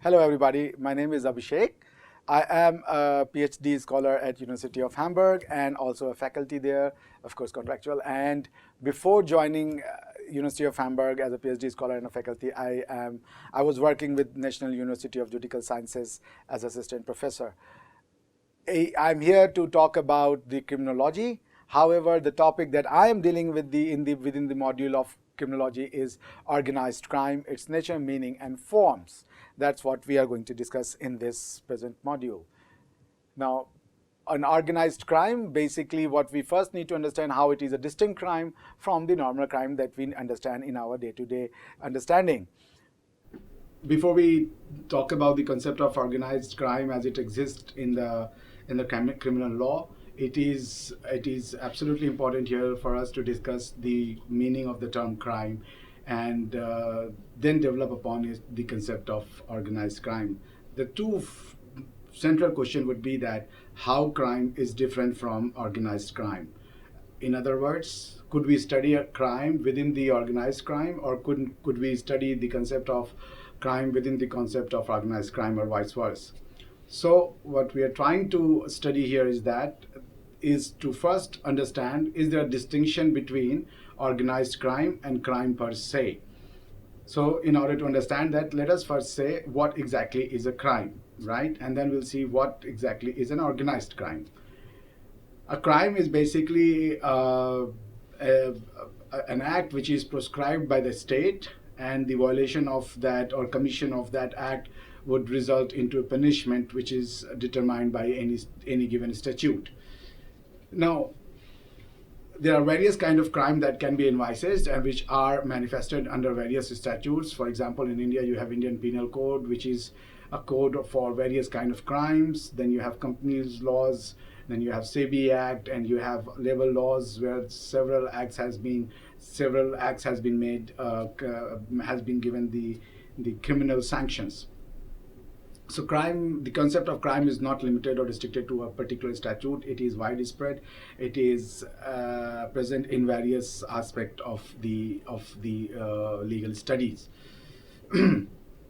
Hello everybody, my name is Abhishek. I am a PhD scholar at University of Hamburg and also a faculty there, of course contractual. And before joining University of Hamburg as a PhD scholar and a faculty, I was working with National University of Judicial Sciences as assistant professor. I'm here to talk about the criminology. However, the topic that I am dealing with within the module of criminology is organized crime, its nature, meaning, and forms. That's what we are going to discuss in this present module. Now, an organized crime, basically what we first need to understand how it is a distinct crime from the normal crime that we understand in our day-to-day understanding. Before we talk about the concept of organized crime as it exists in the criminal law, it is absolutely important here for us to discuss the meaning of the term crime and then develop upon it the concept of organized crime. The two central question would be that how crime is different from organized crime. In other words, could we study a crime within the organized crime, or could we study the concept of crime within the concept of organized crime, or vice versa? So what we are trying to study here is to first understand, is there a distinction between organized crime and crime per se? So in order to understand that, let us first say what exactly is a crime, right? And then we'll see what exactly is an organized crime. A crime is basically an act which is prescribed by the state, and the violation of that or commission of that act would result into a punishment which is determined by any given statute. Now, there are various kinds of crime that can be envisaged and which are manifested under various statutes. For example, in India, you have Indian Penal Code, which is a code for various kinds of crimes. Then you have companies laws. Then you have SEBI Act, and you have labor laws where several acts has been made, has been given the criminal sanctions. So the concept of crime is not limited or restricted to a particular statute. It is widespread. It is present in various aspects of the legal studies.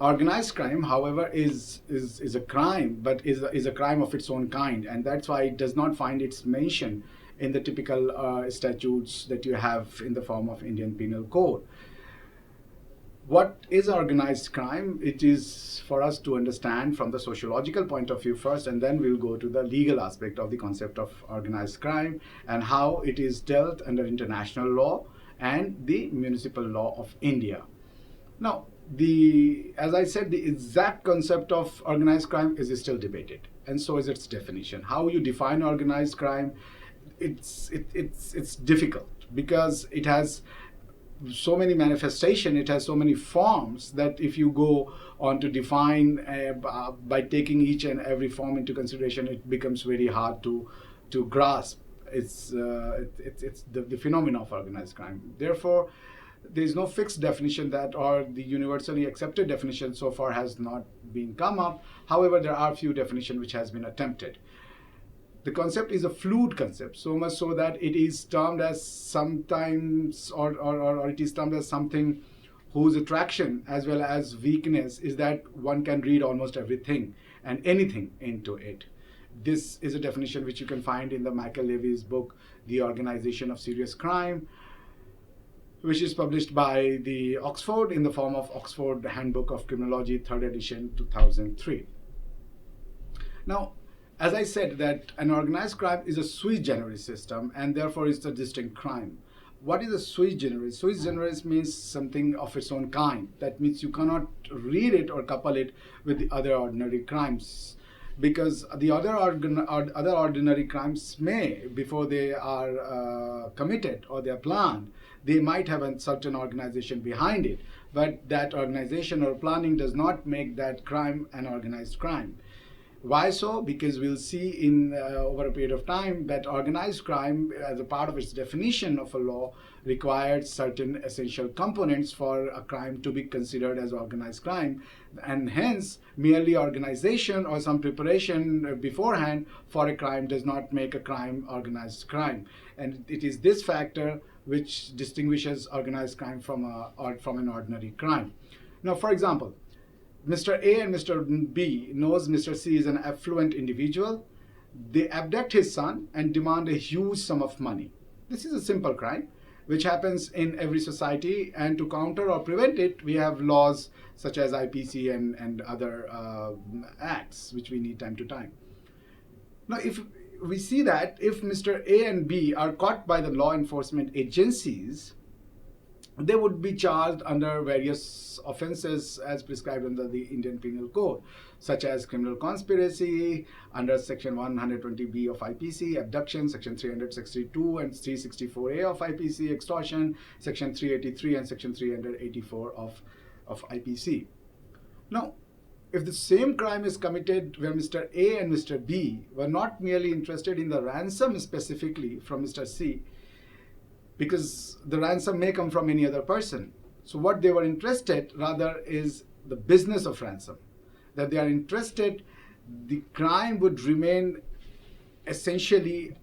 Organized crime, however, is a crime, but is a crime of its own kind, and that's why it does not find its mention in the typical statutes that you have in the form of Indian Penal Code. What is organized crime? It is for us to understand from the sociological point of view first, and then we'll go to the legal aspect of the concept of organized crime and how it is dealt under international law and the municipal law of India. Now, as I said, the exact concept of organized crime is still debated, and so is its definition. How you define organized crime, it's difficult because it has so many manifestations, it has so many forms that if you go on to define by taking each and every form into consideration, it becomes very hard to grasp. It's the phenomenon of organized crime. Therefore, there is no fixed definition or the universally accepted definition so far has not been come up. However, there are few definitions which has been attempted. The concept is a fluid concept, so much so that it is termed as sometimes, or it is termed as something whose attraction as well as weakness is that one can read almost everything and anything into it. This is a definition which you can find in the Michael Levy's book, The Organization of Serious Crime, which is published by the Oxford in the form of Oxford Handbook of Criminology, 3rd edition, 2003. Now, as I said, that an organized crime is a sui generis system, and therefore it's a distinct crime. What is a sui generis? Sui generis means something of its own kind. That means you cannot read it or couple it with the other ordinary crimes, because the other ordinary crimes may, before they are committed or they are planned, they might have a certain organization behind it, but that organization or planning does not make that crime an organized crime. Why so? Because we'll see in over a period of time that organized crime, as a part of its definition of a law, required certain essential components for a crime to be considered as organized crime, and hence merely organization or some preparation beforehand for a crime does not make a crime organized crime. And it is this factor which distinguishes organized crime from an ordinary crime. Now, for example, Mr. A and Mr. B knows Mr. C is an affluent individual. They abduct his son and demand a huge sum of money. This is a simple crime which happens in every society, and to counter or prevent it, we have laws such as IPC and other acts which we need time to time. Now, if we see that if Mr. A and B are caught by the law enforcement agencies, they would be charged under various offences as prescribed under the Indian Penal Code, such as criminal conspiracy under Section 120B of IPC, abduction, Section 362 and 364A of IPC, extortion, Section 383 and Section 384 of IPC. Now, if the same crime is committed where Mr. A and Mr. B were not merely interested in the ransom specifically from Mr. C, because the ransom may come from any other person. So what they were interested rather is the business of ransom. That they are interested, the crime would remain essentially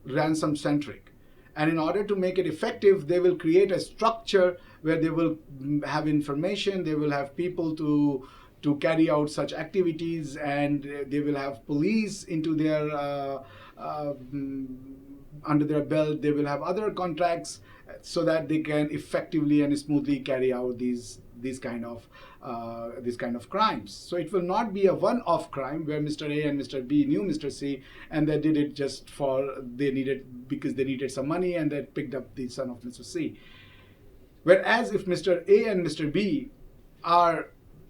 ransom centric. And in order to make it effective, they will create a structure where they will have information, they will have people to carry out such activities, and they will have police into their under their belt. They will have other contracts so that they can effectively and smoothly carry out these kind of crimes. So it will not be a one-off crime where Mr. A and Mr. B knew Mr. C and they did it just because they needed some money and they picked up the son of Mr. C. Whereas if Mr. A and Mr. B are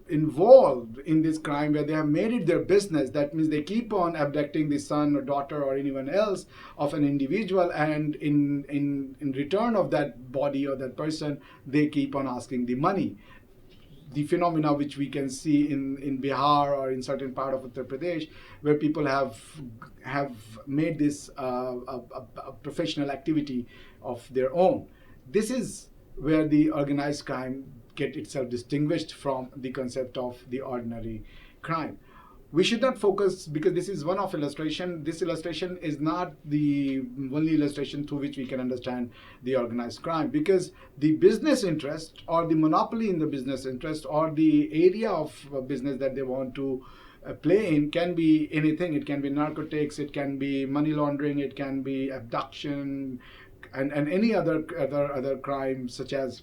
involved in this crime where they have made it their business, that means they keep on abducting the son or daughter or anyone else of an individual, and in return of that body or that person, they keep on asking the money. The phenomena which we can see in Bihar or in certain part of Uttar Pradesh, where people have made this a professional activity of their own. This is where the organized crime get itself distinguished from the concept of the ordinary crime. We should not focus, because this is one of illustration. This illustration is not the only illustration through which we can understand the organized crime, because the business interest or the monopoly in the business interest or the area of business that they want to play in can be anything. It can be narcotics, it can be money laundering, it can be abduction, and any other crimes such as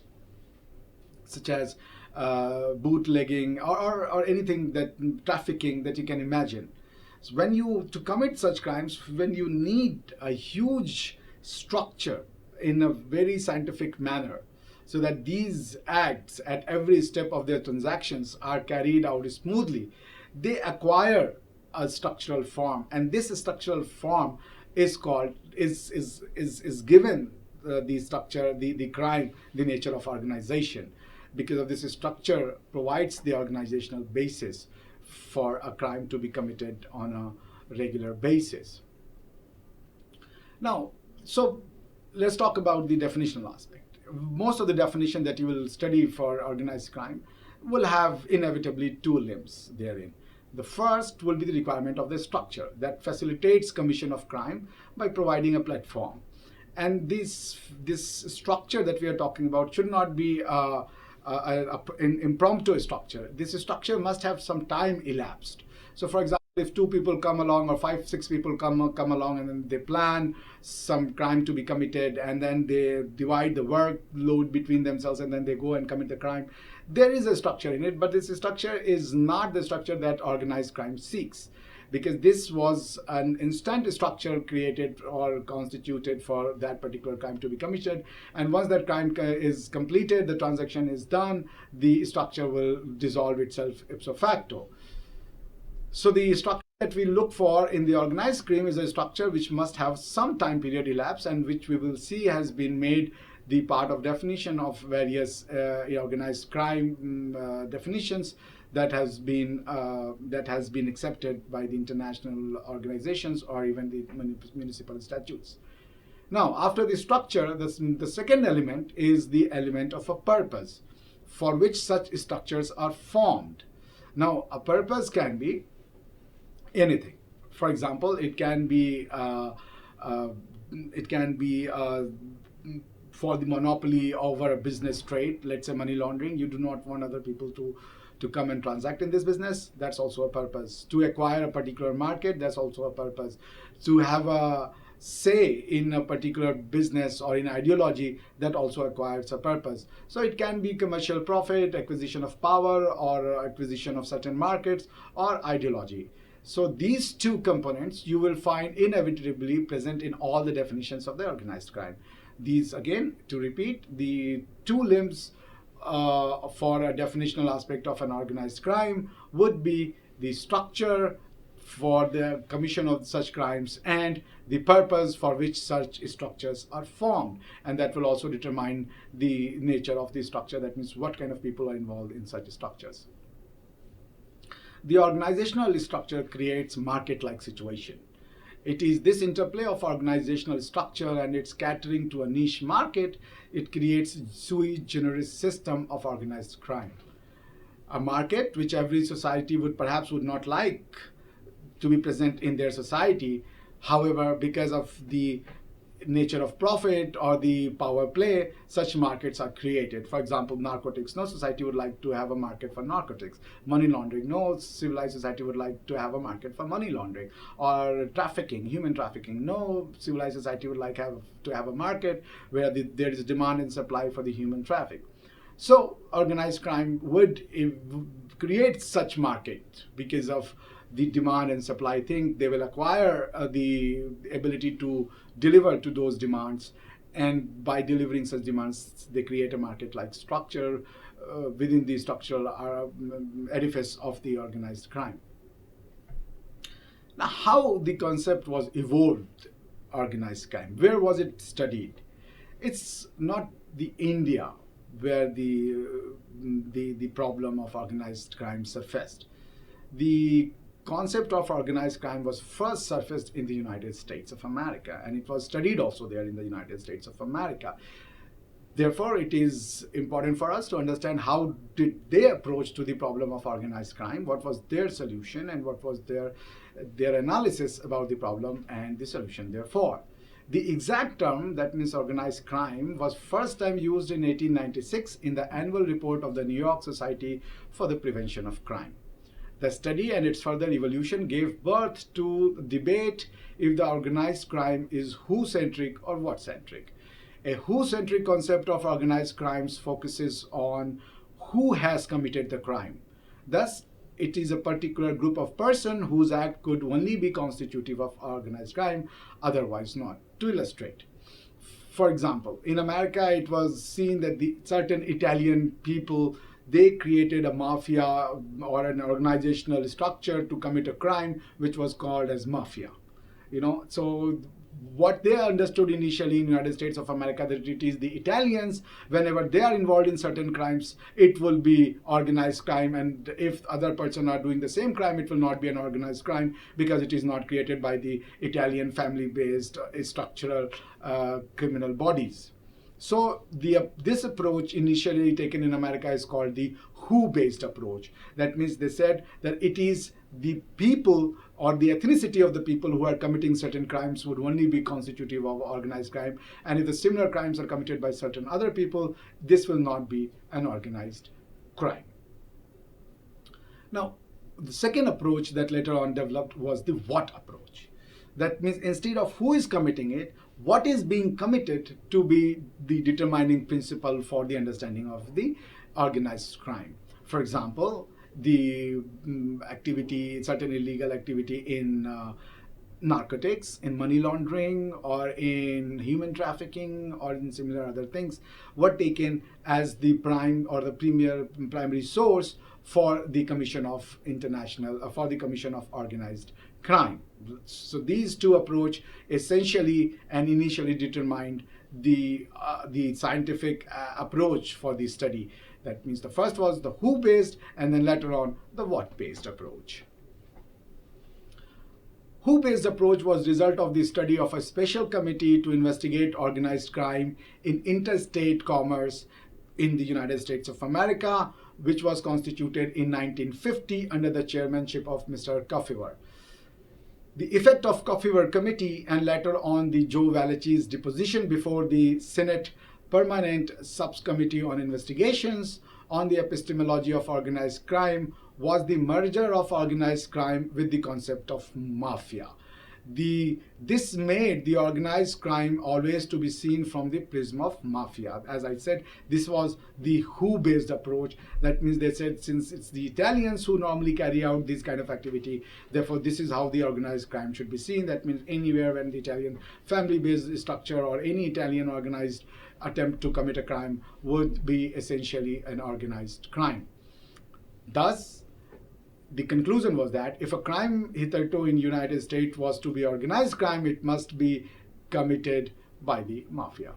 bootlegging or anything, that trafficking that you can imagine. So to commit such crimes, when you need a huge structure in a very scientific manner, so that these acts at every step of their transactions are carried out smoothly, they acquire a structural form, and this structural form is given the structure, the crime, the nature of organization. Because of this structure provides the organizational basis for a crime to be committed on a regular basis. Now, so let's talk about the definitional aspect. Most of the definition that you will study for organized crime will have inevitably two limbs therein. The first will be the requirement of the structure that facilitates commission of crime by providing a platform. And this structure that we are talking about should not be an impromptu structure. This structure must have some time elapsed. So for example, if two people come along or 5-6 people come along and then they plan some crime to be committed, and then they divide the workload between themselves, and then they go and commit the crime, there is a structure in it, but this structure is not the structure that organized crime seeks, because this was an instant structure created or constituted for that particular crime to be committed. And once that crime is completed, the transaction is done, the structure will dissolve itself ipso facto. So the structure that we look for in the organized crime is a structure which must have some time period elapsed, and which we will see has been made the part of definition of various organized crime definitions that has been accepted by the international organizations or even the municipal statutes. Now, after the structure, the second element is the element of a purpose for which such structures are formed. Now, a purpose can be anything. For example, it can be for the monopoly over a business trade. Let's say money laundering. You do not want other people to to come and transact in this business, that's also a purpose. To acquire a particular market, that's also a purpose. To have a say in a particular business or in ideology, that also acquires a purpose. So it can be commercial profit, acquisition of power, or acquisition of certain markets, or ideology. So these two components you will find inevitably present in all the definitions of the organized crime. These, again, to repeat, the two limbs for a definitional aspect of an organized crime would be the structure for the commission of such crimes and the purpose for which such structures are formed. And that will also determine the nature of the structure. That means what kind of people are involved in such structures. The organizational structure creates market-like situation. It is this interplay of organizational structure and its catering to a niche market, it creates sui generis system of organized crime. A market which every society would not like to be present in their society. However, because of the nature of profit or the power play, such markets are created. For example, narcotics. No society would like to have a market for narcotics. Money laundering. No civilized society would like to have a market for money laundering. Or trafficking, human trafficking. No civilized society would like to have a market where there is demand and supply for the human traffic. So organized crime would create such market because of the demand and supply thing. They will acquire the ability to deliver to those demands, and by delivering such demands, they create a market-like structure within the structural edifice of the organized crime. Now, how the concept was evolved, organized crime, where was it studied? It's not the India where the problem of organized crime surfaced. The concept of organized crime was first surfaced in the United States of America, and it was studied also there in the United States of America. Therefore, it is important for us to understand how did they approach to the problem of organized crime, what was their solution, and what was their analysis about the problem and the solution. Therefore, the exact term, that means organized crime, was first time used in 1896 in the annual report of the New York Society for the Prevention of Crime. The study and its further evolution gave birth to debate if the organized crime is who-centric or what-centric. A who-centric concept of organized crimes focuses on who has committed the crime. Thus, it is a particular group of person whose act could only be constitutive of organized crime, otherwise not. To illustrate, for example, in America, it was seen that the certain Italian people, they created a mafia or an organizational structure to commit a crime, which was called as mafia. So what they understood initially in the United States of America, that it is the Italians, whenever they are involved in certain crimes, it will be organized crime, and if other person are doing the same crime, it will not be an organized crime because it is not created by the Italian family-based structural criminal bodies. So this approach initially taken in America is called the who-based approach. That means they said that it is the people or the ethnicity of the people who are committing certain crimes would only be constitutive of organized crime. And if the similar crimes are committed by certain other people, this will not be an organized crime. Now, the second approach that later on developed was the what approach. That means instead of who is committing it, what is being committed to be the determining principle for the understanding of the organized crime. For example, the activity, certain illegal activity in narcotics, in money laundering, or in human trafficking, or in similar other things, were taken as the prime or the primary source for the commission of organized crime. So these two approach essentially and initially determined the scientific approach for the study. That means the first was the who-based, and then later on the what-based approach. Who-based approach was the result of the study of a special committee to investigate organized crime in interstate commerce in the United States of America, which was constituted in 1950 under the chairmanship of Mr. Coffever. The effect of Coffever Committee and later on the Joe Valachi's deposition before the Senate Permanent Subcommittee on Investigations on the epistemology of organized crime was the merger of organized crime with the concept of mafia. This made the organized crime always to be seen from the prism of mafia. As I said, this was the who-based approach. That means they said, since it's the Italians who normally carry out this kind of activity, therefore this is how the organized crime should be seen. That means anywhere when the Italian family-based structure or any Italian organized attempt to commit a crime would be essentially an organized crime. Thus, the conclusion was that if a crime hitherto in the United States was to be organized crime, it must be committed by the mafia.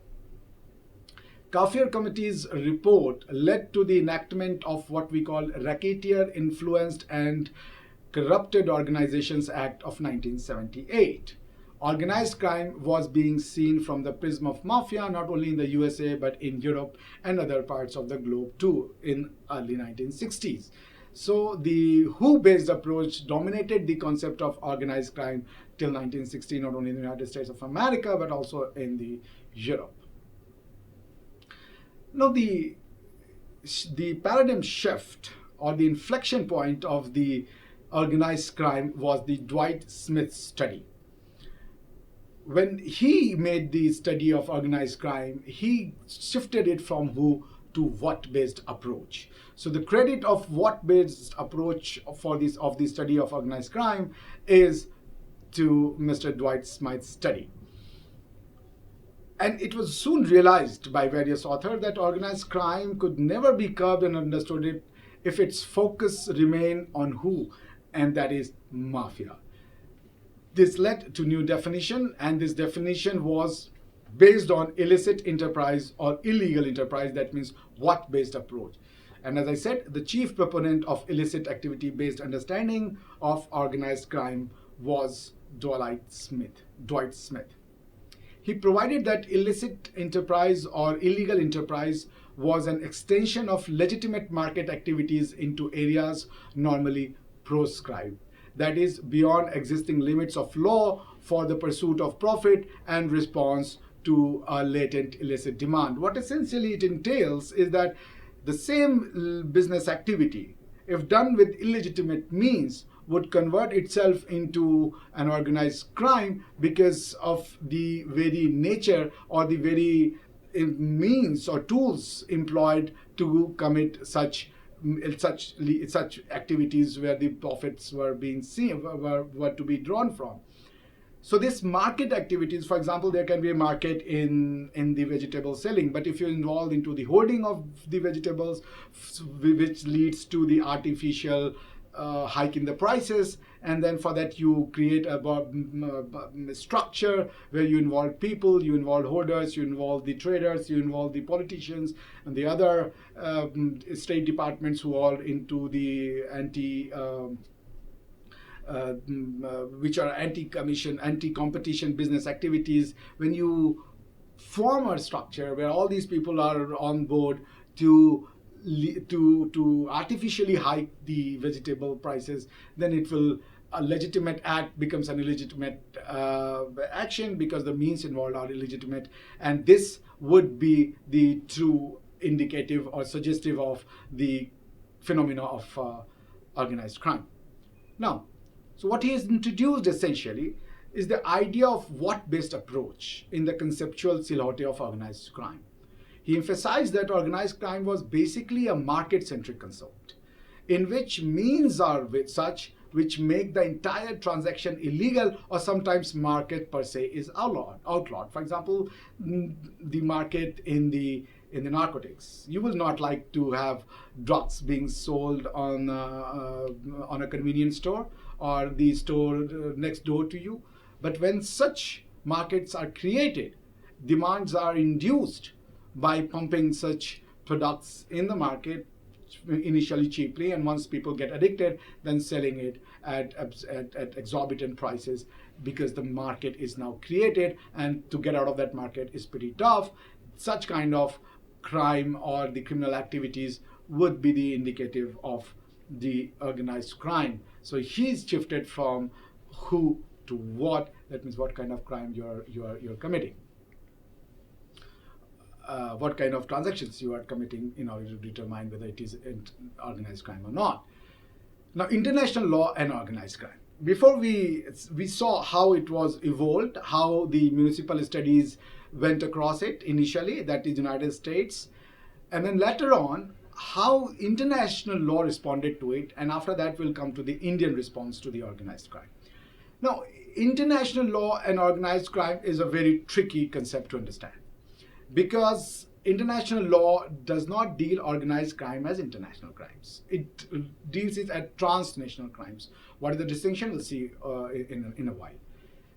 Kafir Committee's report led to the enactment of what we call Racketeer Influenced and Corrupted Organizations Act of 1978. Organized crime was being seen from the prism of mafia, not only in the USA, but in Europe and other parts of the globe too in early 1960s. So the who-based approach dominated the concept of organized crime till 1960, not only in the United States of America, but also in the Europe. Now the paradigm shift or the inflection point of the organized crime was the Dwight Smith study. When he made the study of organized crime, he shifted it from who to what-based approach. So the credit of what-based approach for the study of organized crime is to Mr. Dwight Smith's study. And it was soon realized by various authors that organized crime could never be curbed and understood if its focus remained on who, and that is mafia. This led to new definition, and this definition was based on illicit enterprise or illegal enterprise. That means what-based approach. And as I said, the chief proponent of illicit activity-based understanding of organized crime was Dwight Smith. He provided that illicit enterprise or illegal enterprise was an extension of legitimate market activities into areas normally proscribed. That is, beyond existing limits of law for the pursuit of profit and response to a latent illicit demand. What essentially it entails is that the same business activity, if done with illegitimate means, would convert itself into an organized crime because of the very nature or the very means or tools employed to commit such activities where the profits were being seen, were to be drawn from. So this market activities, for example, there can be a market in the vegetable selling, but if you're involved into the hoarding of the vegetables, which leads to the artificial hike in the prices, and then for that you create a structure where you involve people, you involve hoarders, you involve the traders, you involve the politicians and the other state departments who are into the which are anti-competition business activities. When you form a structure where all these people are on board to artificially hike the vegetable prices, then a legitimate act becomes an illegitimate action because the means involved are illegitimate, and this would be the true indicative or suggestive of the phenomena of organized crime. Now, so what he has introduced essentially is the idea of what-based approach in the conceptual silhouette of organized crime. He emphasized that organized crime was basically a market-centric concept, in which means are such which make the entire transaction illegal, or sometimes market per se is outlawed. For example, the market in the narcotics. You will not like to have drugs being sold on a convenience store or the store next door to you. But when such markets are created, demands are induced by pumping such products in the market initially cheaply, and once people get addicted, then selling it at exorbitant prices because the market is now created, and to get out of that market is pretty tough. Such kind of crime or the criminal activities would be the indicative of the organized crime. So he's shifted from who to what. That means what kind of crime you're committing. what kind of transactions you are committing in order to determine whether it is organized crime or not. Now, international law and organized crime. Before we saw how it was evolved, how the municipal studies went across it initially, that is United States, and then later on how international law responded to it, and after that we'll come to the Indian response to the organized crime. Now, international law and organized crime is a very tricky concept to understand, because international law does not deal organized crime as international crimes. It deals it as transnational crimes. What is the distinction? We'll see in a while.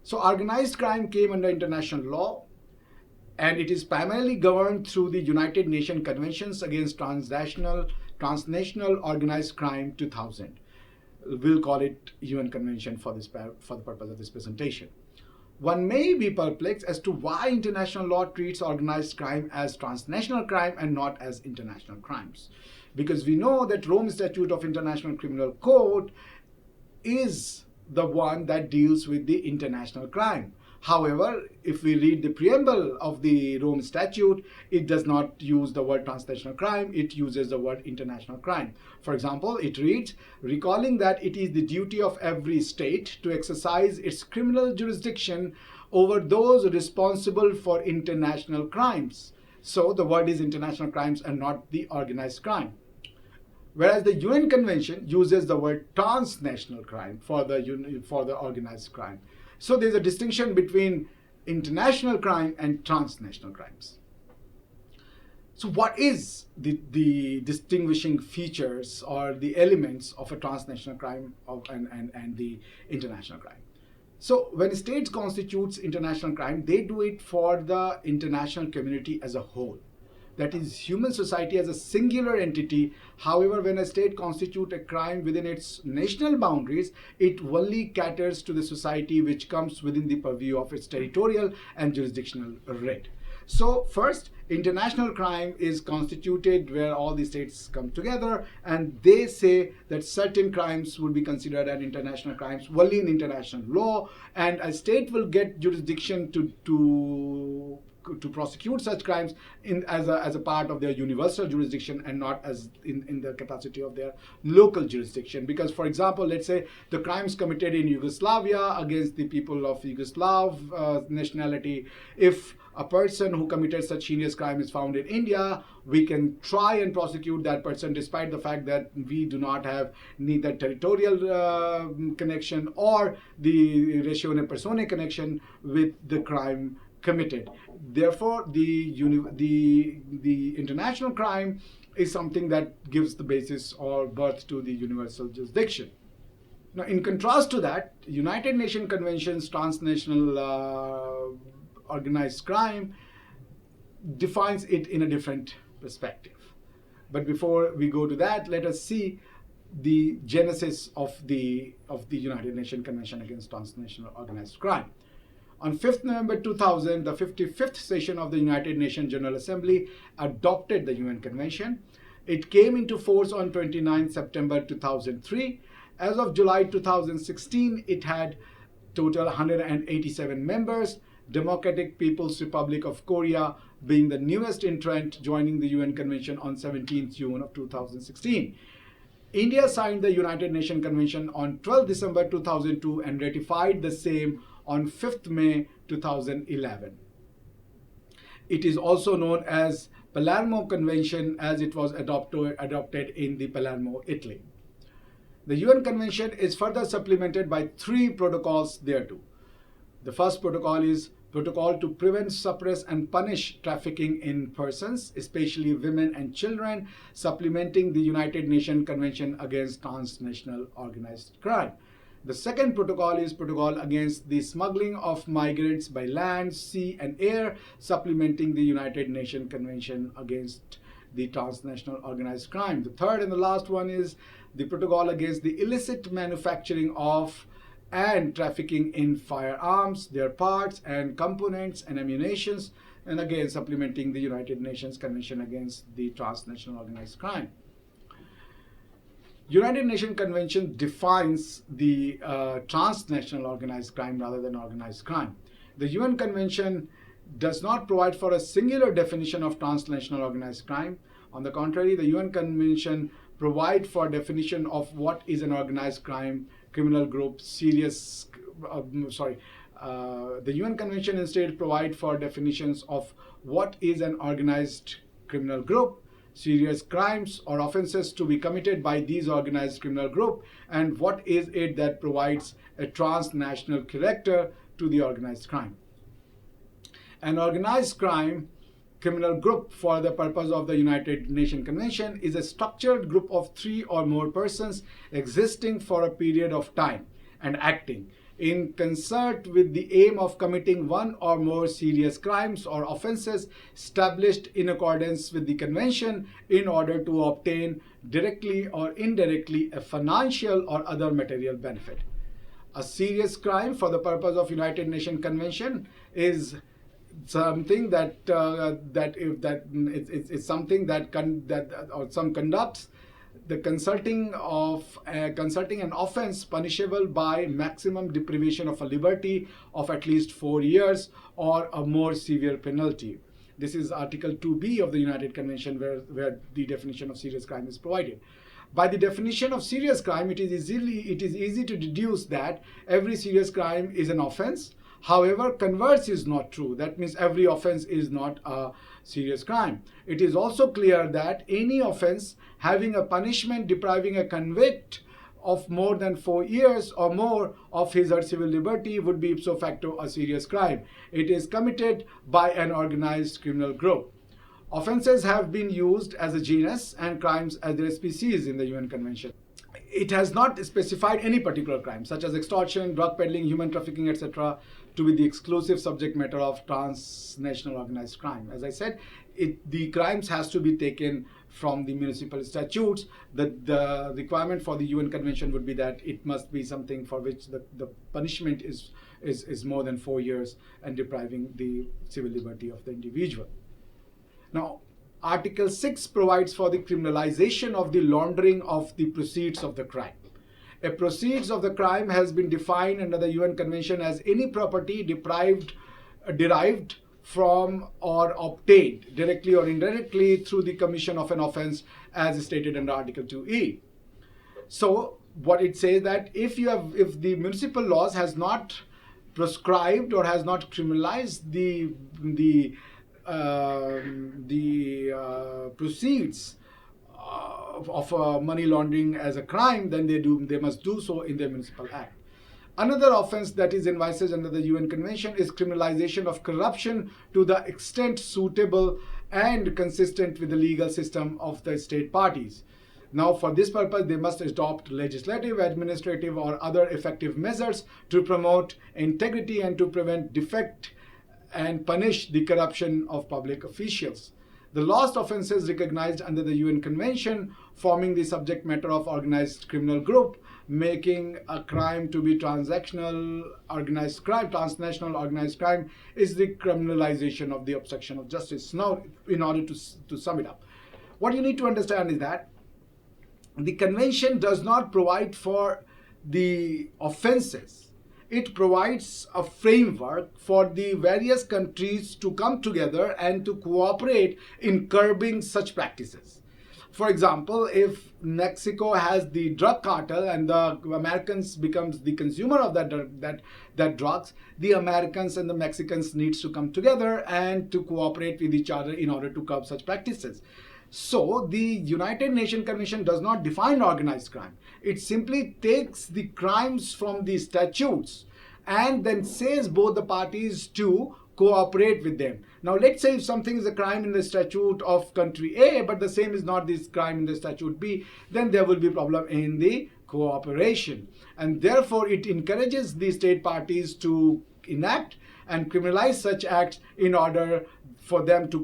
So organized crime came under international law, and it is primarily governed through the United Nations Conventions Against Transnational Organized Crime 2000. We'll call it UN Convention for the purpose of this presentation. One may be perplexed as to why international law treats organized crime as transnational crime and not as international crimes. Because we know that Rome Statute of International Criminal Code is the one that deals with the international crime. However, if we read the preamble of the Rome Statute, it does not use the word transnational crime, it uses the word international crime. For example, it reads, recalling that it is the duty of every state to exercise its criminal jurisdiction over those responsible for international crimes. So the word is international crimes and not the organized crime. Whereas the UN Convention uses the word transnational crime for the organized crime. So there's a distinction between international crime and transnational crimes. So what is the distinguishing features or the elements of a transnational crime and the international crime? So when states constitutes international crime, they do it for the international community as a whole. That is human society as a singular entity. However, when a state constitutes a crime within its national boundaries, it only caters to the society which comes within the purview of its territorial and jurisdictional right. So first, international crime is constituted where all the states come together and they say that certain crimes would be considered as international crimes only in international law, and a state will get jurisdiction to prosecute such crimes as a part of their universal jurisdiction and not as in the capacity of their local jurisdiction. Because, for example, let's say the crimes committed in Yugoslavia against the people of Yugoslav nationality, if a person who committed such heinous crime is found in India, we can try and prosecute that person despite the fact that we do not have neither territorial connection or the ratione personae connection with the crime committed. Therefore, the international crime is something that gives the basis or birth to the universal jurisdiction. Now, in contrast to that, United Nations Convention's transnational organized crime defines it in a different perspective. But before we go to that, let us see the genesis of the United Nations Convention Against Transnational Organized Crime. On 5th November 2000, the 55th session of the United Nations General Assembly adopted the UN Convention. It came into force on 29 September 2003. As of July 2016, it had total 187 members, Democratic People's Republic of Korea being the newest entrant, joining the UN Convention on 17th June of 2016. India signed the United Nations Convention on 12 December 2002 and ratified the same on 5th May 2011. It is also known as Palermo Convention as it was adopted in the Palermo, Italy. The UN Convention is further supplemented by 3 protocols thereto. The first protocol is Protocol to Prevent, Suppress and Punish Trafficking in Persons, especially women and children, supplementing the United Nations Convention Against Transnational Organized Crime. The second protocol is Protocol Against the Smuggling of Migrants by Land, Sea and Air, supplementing the United Nations Convention Against the Transnational Organized Crime. The third and the last one is the Protocol Against the Illicit Manufacturing of and Trafficking in Firearms, their parts and components and ammunitions, and again supplementing the United Nations Convention Against the Transnational Organized Crime. United Nations Convention defines the transnational organized crime rather than organized crime. The UN Convention does not provide for a singular definition of transnational organized crime. On the contrary, the UN Convention provides for definition of what is an organized crime, criminal group, the UN Convention instead provides for definitions of what is an organized criminal group, serious crimes or offenses to be committed by these organized criminal group, and what is it that provides a transnational character to the organized crime. An organized crime criminal group for the purpose of the United Nations Convention is a structured group of 3 or more persons existing for a period of time and acting in concert with the aim of committing one or more serious crimes or offenses established in accordance with the convention in order to obtain directly or indirectly a financial or other material benefit. A serious crime for the purpose of United Nations Convention is something that conducts the consulting an offense punishable by maximum deprivation of a liberty of at least 4 years or a more severe penalty. This is Article 2B of the United Convention, where the definition of serious crime is provided. By the definition of serious crime, it is easy to deduce that every serious crime is an offense. However, converse is not true. That means every offense is not a serious crime. It is also clear that any offense having a punishment depriving a convict of more than 4 years or more of his or her civil liberty would be ipso facto a serious crime. It is committed by an organized criminal group. Offenses have been used as a genus and crimes as their species in the UN Convention. It has not specified any particular crime, such as extortion, drug peddling, human trafficking, etc., to be the exclusive subject matter of transnational organized crime. As I said, the crimes has to be taken from the municipal statutes. The requirement for the UN Convention would be that it must be something for which the punishment is more than 4 years and depriving the civil liberty of the individual. Now, Article 6 provides for the criminalization of the laundering of the proceeds of the crime. A proceeds of the crime has been defined under the UN Convention as any property derived from or obtained directly or indirectly through the commission of an offense as stated under Article 2E. So what it says that if the municipal laws has not prescribed or has not criminalized the proceeds of money laundering as a crime, then they must do so in their municipal act. Another offense that is envisaged under the UN Convention is criminalization of corruption to the extent suitable and consistent with the legal system of the state parties. Now, for this purpose, they must adopt legislative, administrative, or other effective measures to promote integrity and to prevent defect and punish the corruption of public officials. The last offenses recognized under the UN Convention forming the subject matter of organized criminal group, making a crime to be transnational organized crime is the criminalization of the obstruction of justice. Now, in order to sum it up, what you need to understand is that the convention does not provide for the offenses. It provides a framework for the various countries to come together and to cooperate in curbing such practices. For example, if Mexico has the drug cartel and the Americans becomes the consumer of that drugs, the Americans and the Mexicans needs to come together and to cooperate with each other in order to curb such practices. So the United Nations Convention does not define organized crime. It simply takes the crimes from the statutes and then says both the parties to cooperate with them. Now, let's say if something is a crime in the statute of country A, but the same is not this crime in the statute B, then there will be problem in the cooperation. And therefore, it encourages the state parties to enact and criminalize such acts in order for them to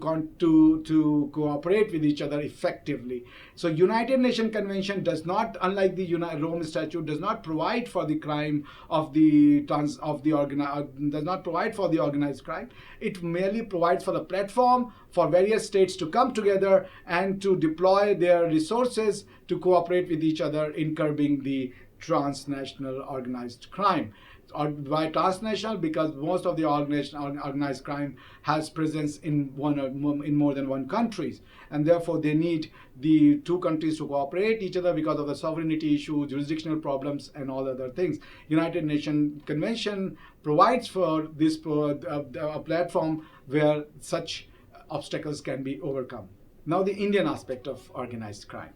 cooperate with each other effectively. So United Nations Convention does not, unlike the Rome Statute, does not provide for the crime of does not provide for the organized crime. It merely provides for the platform for various states to come together and to deploy their resources to cooperate with each other in curbing the transnational organized crime. Why transnational? Because most of the organized crime has presence in more than one countries, and therefore they need the two countries to cooperate each other because of the sovereignty issue, jurisdictional problems, and all other things. United Nations Convention provides for this a platform where such obstacles can be overcome. Now, the Indian aspect of organized crime.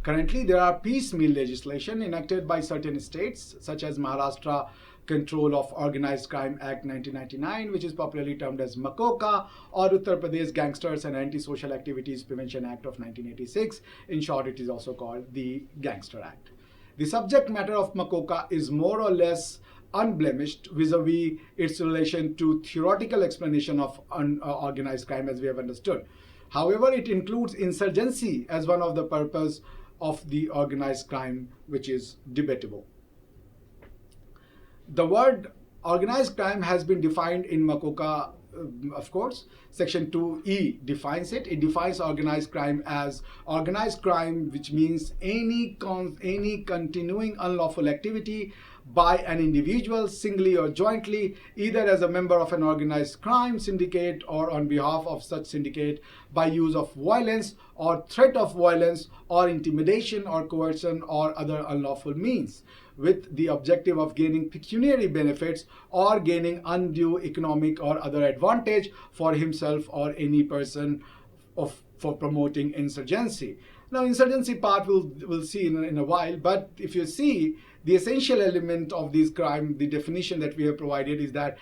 Currently, there are piecemeal legislation enacted by certain states, such as Maharashtra Control of Organized Crime Act 1999, which is popularly termed as MACOCA, or Uttar Pradesh Gangsters and Anti-Social Activities Prevention Act of 1986. In short, it is also called the Gangster Act. The subject matter of MACOCA is more or less unblemished vis-a-vis its relation to theoretical explanation of organized crime as we have understood. However, it includes insurgency as one of the purpose of the organized crime, which is debatable. The word organized crime has been defined in MACOCA, of course. Section 2E defines it. It defines organized crime as organized crime, which means any continuing unlawful activity by an individual, singly or jointly, either as a member of an organized crime syndicate or on behalf of such syndicate, by use of violence or threat of violence or intimidation or coercion or other unlawful means, with the objective of gaining pecuniary benefits or gaining undue economic or other advantage for himself or any person for promoting insurgency. Now, insurgency part we'll see in a while, but if you see, the essential element of this crime, the definition that we have provided, is that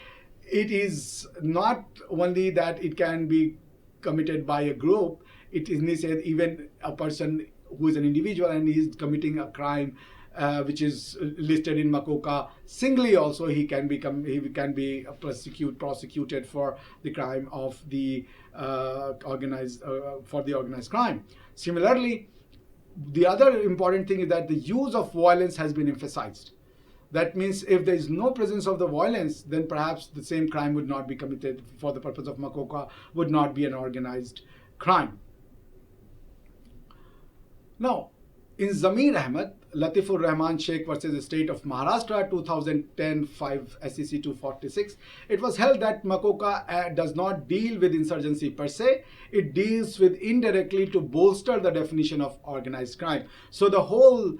it is not only that it can be committed by a group, it is even a person who is an individual and he is committing a crime which is listed in MACOCA singly also, he can be prosecuted for the crime of the organized crime. Similarly, the other important thing is that the use of violence has been emphasized. That means if there is no presence of the violence, then perhaps the same crime would not be committed for the purpose of MACOCA, would not be an organized crime. Now, in Zamir Ahmed, Latifur Rahman Sheikh versus the State of Maharashtra, 2010 5 SEC 246, it was held that MACOCA does not deal with insurgency per se, it deals with indirectly to bolster the definition of organized crime. So the whole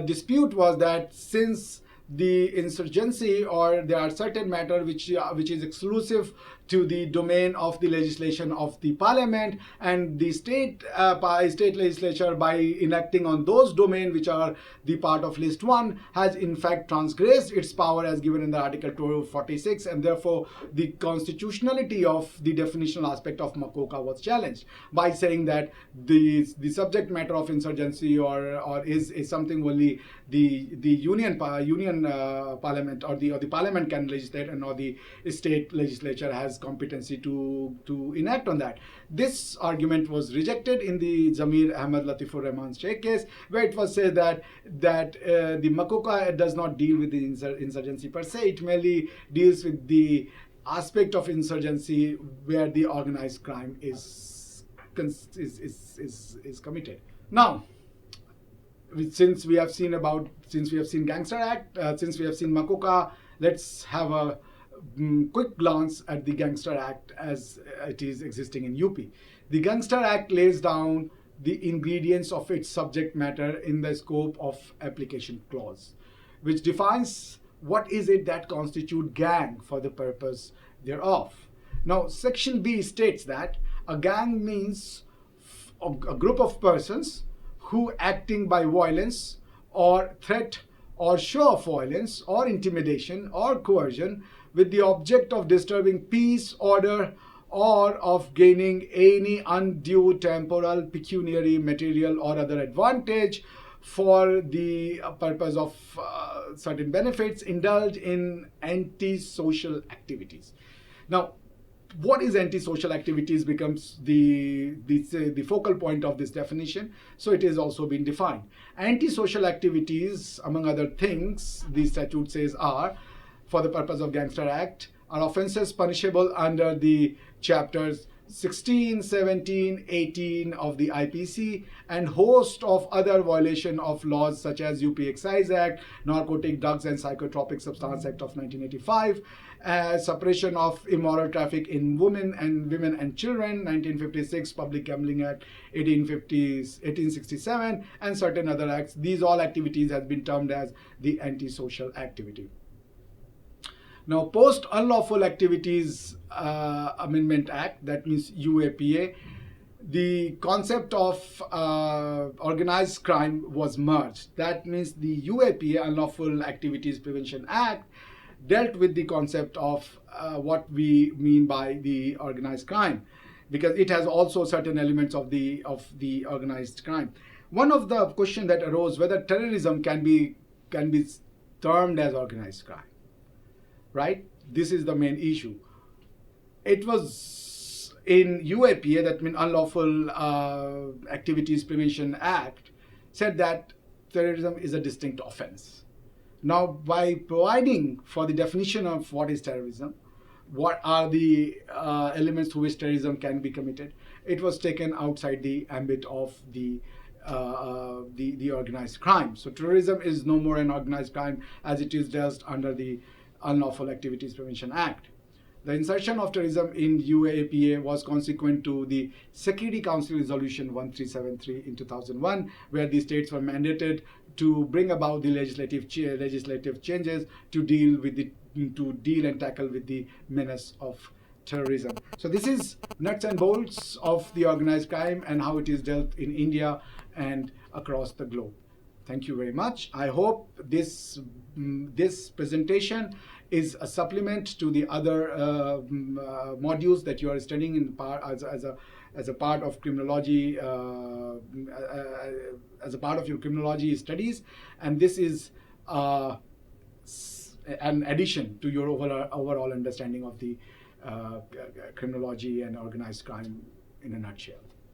dispute was that since the insurgency, or there are certain matter which is exclusive to the domain of the legislation of the parliament, and the state legislature, by enacting on those domains which are the part of list 1, has in fact transgressed its power as given in the article 246, and therefore the constitutionality of the definitional aspect of MACOCA was challenged by saying that the subject matter of insurgency is something only the union parliament or the parliament can legislate, and not the state legislature has competency to enact on that. This argument was rejected in the Zamir Ahmed Latifur Rahman Sheikh case, where it was said that the MACOCA does not deal with the insurgency per se, it merely deals with the aspect of insurgency where the organized crime is committed. Now, since we have seen Gangster Act, since we have seen MACOCA, let's have a quick glance at the Gangster Act as it is existing in UP. The Gangster Act lays down the ingredients of its subject matter in the scope of application clause, which defines what is it that constitute gang for the purpose thereof. Now, section B states that a gang means a group of persons who, acting by violence or threat or show of violence or intimidation or coercion with the object of disturbing peace, order, or of gaining any undue temporal, pecuniary, material, or other advantage for the purpose of certain benefits, indulge in antisocial activities. Now, what is antisocial activities becomes the focal point of this definition. So it is also been defined. Antisocial activities, among other things, the statute says are, for the purpose of Gangster Act, are offences punishable under the chapters 16, 17, 18 of the IPC, and host of other violation of laws such as UP Excise Act, Narcotic Drugs and Psychotropic Substance Act of 1985, suppression of immoral traffic in women and children, 1956, Public Gambling Act, 1867, and certain other acts. These all activities have been termed as the antisocial activity. Now, Post Unlawful Activities Amendment Act, that means UAPA, the concept of organized crime was merged. That means the UAPA, Unlawful Activities Prevention Act, dealt with the concept of what we mean by the organized crime, because it has also certain elements of the organized crime. One of the questions that arose whether terrorism can be termed as organized crime. Right? This is the main issue. It was in UAPA, that means Unlawful Activities Prevention Act, said that terrorism is a distinct offense. Now, by providing for the definition of what is terrorism, what are the elements through which terrorism can be committed, it was taken outside the ambit of the organized crime. So terrorism is no more an organized crime as it is dealt under the Unlawful Activities Prevention Act. The insertion of terrorism in UAPA was consequent to the Security Council Resolution 1373 in 2001, where the states were mandated to bring about the legislative changes to deal and tackle with the menace of terrorism. So this is nuts and bolts of the organized crime and how it is dealt in India and across the globe. Thank you very much. I hope this presentation is a supplement to the other modules that you are studying in as a part of criminology, as a part of your criminology studies, and this is an addition to your overall understanding of the criminology and organized crime in a nutshell.